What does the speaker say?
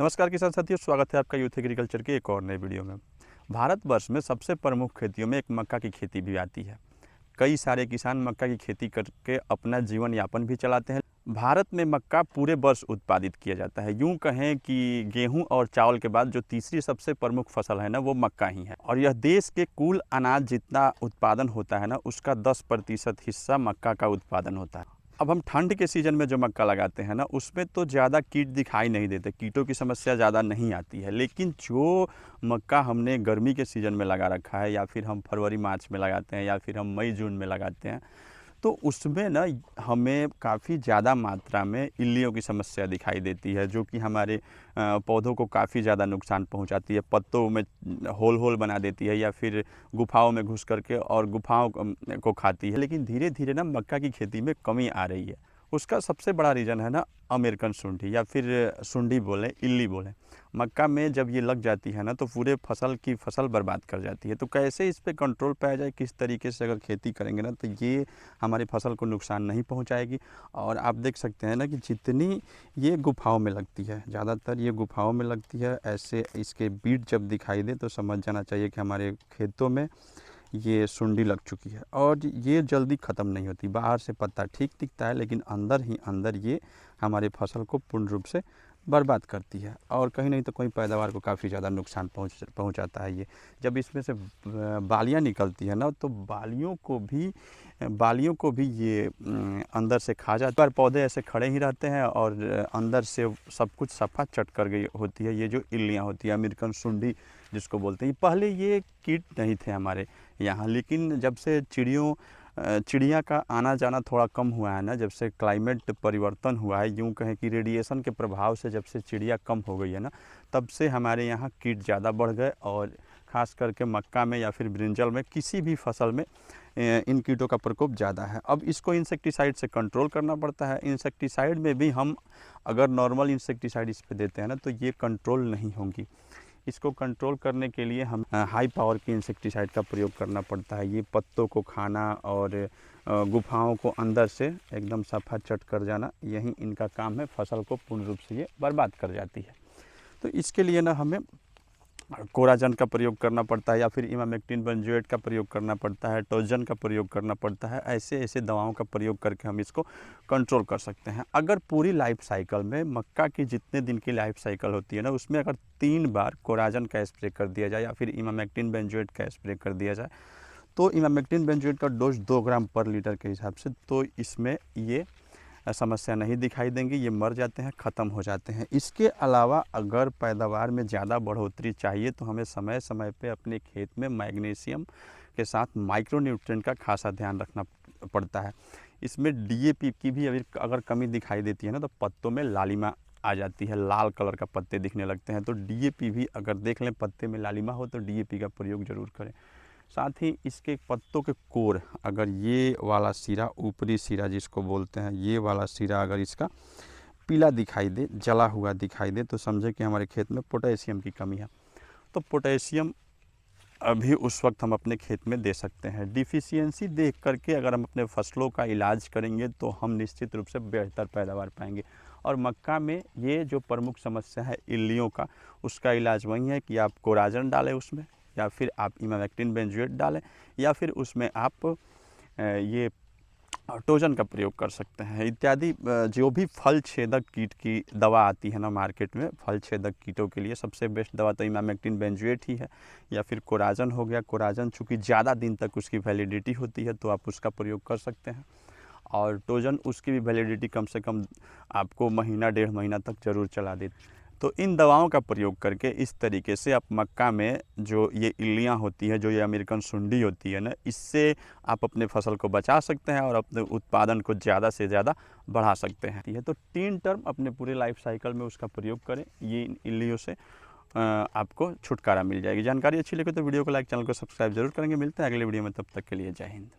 नमस्कार किसान साथियों, स्वागत है आपका यूथ एग्रीकल्चर के एक और नए वीडियो में। भारतवर्ष में सबसे प्रमुख खेतियों में एक मक्का की खेती भी आती है। कई सारे किसान मक्का की खेती करके अपना जीवन यापन भी चलाते हैं। भारत में मक्का पूरे वर्ष उत्पादित किया जाता है। यूँ कहें कि गेहूं और चावल के बाद जो तीसरी सबसे प्रमुख फसल है ना, वो मक्का ही है। और यह देश के कुल अनाज जितना उत्पादन होता है ना, उसका 10% हिस्सा मक्का का उत्पादन होता है। अब हम ठंड के सीज़न में जो मक्का लगाते हैं ना, उसमें तो ज़्यादा कीट दिखाई नहीं देते, कीटों की समस्या ज़्यादा नहीं आती है। लेकिन जो मक्का हमने गर्मी के सीज़न में लगा रखा है, या फिर हम फरवरी मार्च में लगाते हैं, या फिर हम मई जून में लगाते हैं, तो उसमें ना हमें काफ़ी ज़्यादा मात्रा में इल्लियों की समस्या दिखाई देती है, जो कि हमारे पौधों को काफ़ी ज़्यादा नुकसान पहुंचाती है। पत्तों में होल होल बना देती है, या फिर गुफाओं में घुस करके और गुफाओं को खाती है। लेकिन धीरे धीरे ना मक्का की खेती में कमी आ रही है। उसका सबसे बड़ा रीज़न है ना अमेरिकन सुंडी, या फिर सुंडी बोलें, इल्ली बोलें। मक्का में जब ये लग जाती है ना, तो पूरे फसल बर्बाद कर जाती है। तो कैसे इस पे कंट्रोल पाया जाए, किस तरीके से अगर खेती करेंगे ना, तो ये हमारी फसल को नुकसान नहीं पहुंचाएगी। और आप देख सकते हैं ना कि जितनी ये गुफाओं में लगती है, ज़्यादातर ये गुफाओं में लगती है। ऐसे इसके बीट जब दिखाई दे तो समझ जाना चाहिए कि हमारे खेतों में ये सुंडी लग चुकी है। और ये जल्दी ख़त्म नहीं होती। बाहर से पत्ता ठीक दिखता है, लेकिन अंदर ही अंदर ये हमारी फसल को पूर्ण रूप से बर्बाद करती है, और कहीं नहीं तो कहीं पैदावार को काफ़ी ज़्यादा नुकसान पहुंचाता है। ये जब इसमें से बालियाँ निकलती है ना, तो बालियों को भी ये अंदर से खा जाता है। पौधे ऐसे खड़े ही रहते हैं और अंदर से सब कुछ सफ़ा चट कर गई होती है। ये जो इल्लियाँ होती है, अमेरिकन सुंडी जिसको बोलते हैं, पहले ये कीट नहीं थे हमारे यहाँ। लेकिन जब से चिड़िया का आना जाना थोड़ा कम हुआ है ना, जब से क्लाइमेट परिवर्तन हुआ है, यूँ कहें कि रेडिएशन के प्रभाव से जब से चिड़िया कम हो गई है ना, तब से हमारे यहाँ कीट ज़्यादा बढ़ गए। और ख़ास करके मक्का में या फिर ब्रिंजल में, किसी भी फसल में इन कीटों का प्रकोप ज़्यादा है। अब इसको इंसेक्टिसाइड से कंट्रोल करना पड़ता है। इंसेक्टिसाइड में भी हम अगर नॉर्मल इंसेक्टिसाइड इस पर देते हैं ना, तो ये कंट्रोल नहीं होंगी। इसको कंट्रोल करने के लिए हम हाई पावर की इंसेक्टिसाइड का प्रयोग करना पड़ता है। ये पत्तों को खाना और गुफाओं को अंदर से एकदम सफ़ा चट कर जाना, यही इनका काम है। फसल को पूर्ण रूप से ये बर्बाद कर जाती है। तो इसके लिए ना हमें कोराजन का प्रयोग करना पड़ता है, या फिर इमामेक्टिन बेंजोएट का प्रयोग करना पड़ता है, टोजन का प्रयोग करना पड़ता है। ऐसे दवाओं का प्रयोग करके हम इसको कंट्रोल कर सकते हैं। अगर पूरी लाइफ साइकिल में मक्का की जितने दिन की लाइफ साइकिल होती है ना, उसमें अगर 3 बार कोराजन का स्प्रे कर दिया जाए, या फिर इमामेक्टिन बेंजोएट का स्प्रे कर दिया जाए, तो इमामेक्टिन बेंजोएट का डोज 2 ग्राम पर लीटर के हिसाब से, तो इसमें ये समस्या नहीं दिखाई देंगी। ये मर जाते हैं, ख़त्म हो जाते हैं। इसके अलावा अगर पैदावार में ज़्यादा बढ़ोतरी चाहिए, तो हमें समय समय पे अपने खेत में मैग्नीशियम के साथ माइक्रो न्यूट्रिएंट का खासा ध्यान रखना पड़ता है। इसमें डीएपी की भी अगर कमी दिखाई देती है ना, तो पत्तों में लालिमा आ जाती है, लाल कलर का पत्ते दिखने लगते हैं। तो डीएपी भी अगर देख लें पत्ते में लालिमा हो, तो डीएपी का प्रयोग ज़रूर करें। साथ ही इसके पत्तों के कोर, अगर ये वाला सिरा, ऊपरी सिरा जिसको बोलते हैं, ये वाला सिरा अगर इसका पीला दिखाई दे, जला हुआ दिखाई दे, तो समझे कि हमारे खेत में पोटेशियम की कमी है। तो पोटेशियम अभी उस वक्त हम अपने खेत में दे सकते हैं। डिफिशियंसी देख करके अगर हम अपने फसलों का इलाज करेंगे, तो हम निश्चित रूप से बेहतर पैदावार पाएंगे। और मक्का में ये जो प्रमुख समस्या है इल्लियों का, उसका इलाज वही है कि आप कोराजन डालें उसमें, या फिर आप इमामेक्टिन बेंजोएट डालें, या फिर उसमें आप ये टोजन का प्रयोग कर सकते हैं इत्यादि। जो भी फल छेदक कीट की दवा आती है ना मार्केट में, फल छेदक कीटों के लिए सबसे बेस्ट दवा तो इमामेक्टिन बेंजोएट ही है, या फिर कोराजन हो गया। कोराजन चूँकि ज़्यादा दिन तक उसकी वैलिडिटी होती है, तो आप उसका प्रयोग कर सकते हैं। और टोजन, उसकी भी वैलिडिटी कम से कम आपको महीना 1.5 महीना तक ज़रूर चला देती। तो इन दवाओं का प्रयोग करके इस तरीके से आप मक्का में जो ये इल्लियाँ होती हैं, जो ये अमेरिकन सुंडी होती है ना, इससे आप अपने फसल को बचा सकते हैं और अपने उत्पादन को ज़्यादा से ज़्यादा बढ़ा सकते हैं। तो 3 टर्म अपने पूरे लाइफ साइकिल में उसका प्रयोग करें, ये इन इल्लियों से आपको छुटकारा मिल जाएगी। जानकारी अच्छी लगे तो वीडियो को लाइक, चैनल को सब्सक्राइब जरूर करेंगे। मिलते हैं अगले वीडियो में, तब तक के लिए जय हिंद।